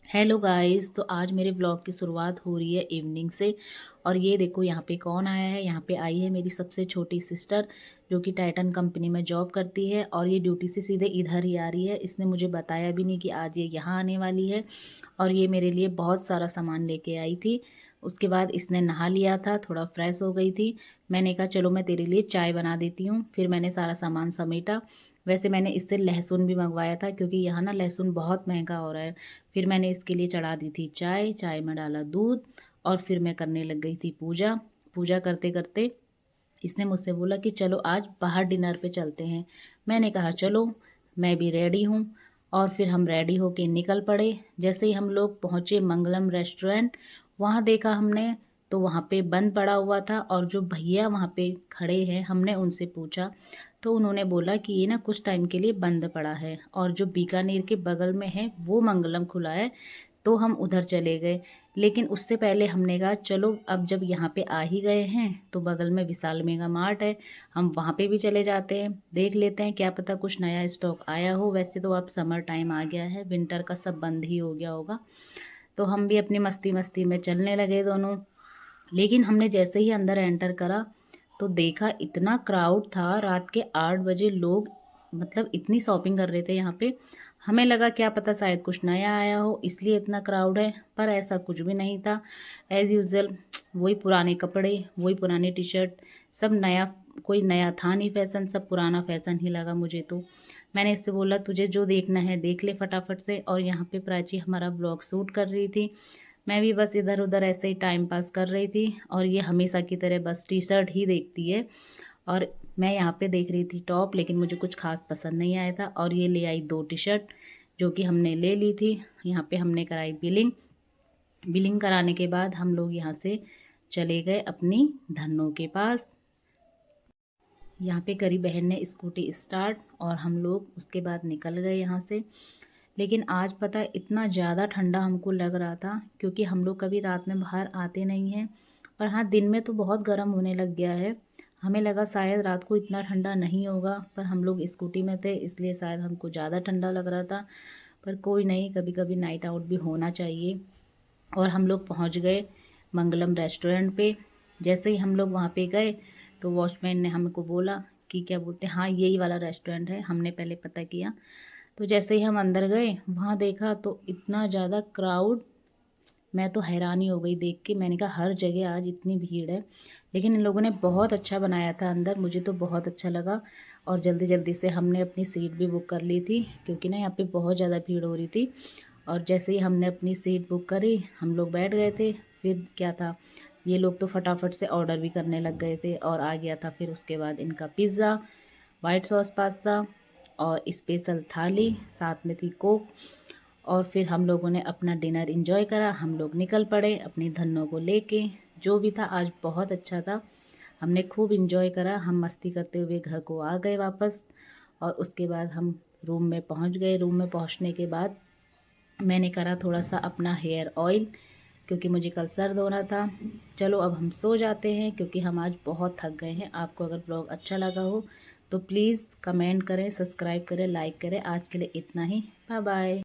Hello guys. तो आज मेरे व्लॉग की शुरुआत हो रही है इवनिंग से। और ये देखो यहाँ पे कौन आया है। यहाँ पे आई है मेरी सबसे छोटी सिस्टर, जो कि टाइटन कंपनी में जॉब करती है। और ये ड्यूटी से सीधे इधर ही आ रही है। इसने मुझे बताया भी नहीं कि आज ये यहाँ आने वाली है। और ये मेरे लिए बहुत सारा सामान लेके आई थी। उसके बाद इसने नहा लिया था, थोड़ा फ्रेश हो गई थी। मैंने कहा चलो मैं तेरे लिए चाय बना देती हूँ। फिर मैंने सारा सामान समेटा। वैसे मैंने इससे लहसुन भी मंगवाया था, क्योंकि यहाँ ना लहसुन बहुत महंगा हो रहा है। फिर मैंने इसके लिए चढ़ा दी थी चाय, चाय में डाला दूध। और फिर मैं करने लग गई थी पूजा। पूजा करते करते इसने मुझसे बोला कि चलो आज बाहर डिनर पे चलते हैं। मैंने कहा चलो, मैं भी रेडी हूँ। और फिर हम रेडी होके निकल पड़े। जैसे ही हम लोग पहुँचे मंगलम रेस्टोरेंट, वहाँ देखा हमने तो वहाँ पे बंद पड़ा हुआ था। और जो भैया वहाँ पे खड़े हैं, हमने उनसे पूछा तो उन्होंने बोला कि ये ना कुछ टाइम के लिए बंद पड़ा है, और जो बीकानेर के बगल में है वो मंगलम खुला है। तो हम उधर चले गए। लेकिन उससे पहले हमने कहा चलो अब जब यहाँ पे आ ही गए हैं तो बगल में विशाल मेगा मार्ट है, हम वहाँ पे भी चले जाते हैं, देख लेते हैं, क्या पता कुछ नया स्टॉक आया हो। वैसे तो अब समर टाइम आ गया है, विंटर का सब बंद ही हो गया होगा। तो हम भी अपनी मस्ती मस्ती में चलने लगे दोनों। लेकिन हमने जैसे ही अंदर एंटर करा तो देखा इतना क्राउड था। रात के 8 बजे लोग मतलब इतनी शॉपिंग कर रहे थे यहाँ पे। हमें लगा क्या पता शायद कुछ नया आया हो इसलिए इतना क्राउड है, पर ऐसा कुछ भी नहीं था। एज़ यूज़ुअल वही पुराने कपड़े, वही पुरानी टी शर्ट, सब नया कोई नया था नहीं फैशन, सब पुराना फैशन ही लगा मुझे तो। मैंने इससे बोला तुझे जो देखना है देख ले फटाफट से। और यहाँ पे प्राची हमारा ब्लॉग शूट कर रही थी। मैं भी बस इधर उधर ऐसे ही टाइम पास कर रही थी। और ये हमेशा की तरह बस टी शर्ट ही देखती है। और मैं यहाँ पे देख रही थी टॉप, लेकिन मुझे कुछ खास पसंद नहीं आया था। और ये ले आई 2 टी शर्ट, जो कि हमने ले ली थी। यहाँ पे हमने कराई बिलिंग। बिलिंग कराने के बाद हम लोग यहाँ से चले गए अपनी धन्नो के पास। यहाँ पे करी बहन ने स्कूटी स्टार्ट और हम लोग उसके बाद निकल गए यहाँ से। लेकिन आज पता है इतना ज़्यादा ठंडा हमको लग रहा था, क्योंकि हम लोग कभी रात में बाहर आते नहीं हैं। पर हाँ, दिन में तो बहुत गर्म होने लग गया है। हमें लगा शायद रात को इतना ठंडा नहीं होगा, पर हम लोग स्कूटी में थे इसलिए शायद हमको ज़्यादा ठंडा लग रहा था। पर कोई नहीं, कभी कभी नाइट आउट भी होना चाहिए। और हम लोग पहुंच गए मंगलम रेस्टोरेंट पे। जैसे ही हम लोग वहाँ पे गए तो वॉचमैन ने हमको बोला कि क्या बोलते हैं, हाँ यही वाला रेस्टोरेंट है। हमने पहले पता किया। तो जैसे ही हम अंदर गए वहाँ देखा तो इतना ज़्यादा क्राउड, मैं तो हैरान ही हो गई देख के। मैंने कहा हर जगह आज इतनी भीड़ है। लेकिन इन लोगों ने बहुत अच्छा बनाया था अंदर, मुझे तो बहुत अच्छा लगा। और जल्दी जल्दी से हमने अपनी सीट भी बुक कर ली थी, क्योंकि ना यहाँ पे बहुत ज़्यादा भीड़ हो रही थी। और जैसे ही हमने अपनी सीट बुक करी हम लोग बैठ गए थे। फिर क्या था, ये लोग तो फटाफट से ऑर्डर भी करने लग गए थे। और आ गया था फिर उसके बाद इनका पिज़्ज़ा, वाइट सॉस पास्ता और स्पेशल थाली, साथ में थी कोक। और फिर हम लोगों ने अपना डिनर एंजॉय करा। हम लोग निकल पड़े अपनी धनों को लेके। जो भी था आज बहुत अच्छा था, हमने खूब एंजॉय करा। हम मस्ती करते हुए घर को आ गए वापस। और उसके बाद हम रूम में पहुंच गए। रूम में पहुंचने के बाद मैंने करा थोड़ा सा अपना हेयर ऑयल, क्योंकि मुझे कल सर धोना था। चलो अब हम सो जाते हैं, क्योंकि हम आज बहुत थक गए हैं। आपको अगर ब्लॉग अच्छा लगा हो तो प्लीज़ कमेंट करें, सब्सक्राइब करें, लाइक करें। आज के लिए इतना ही। Bye bye.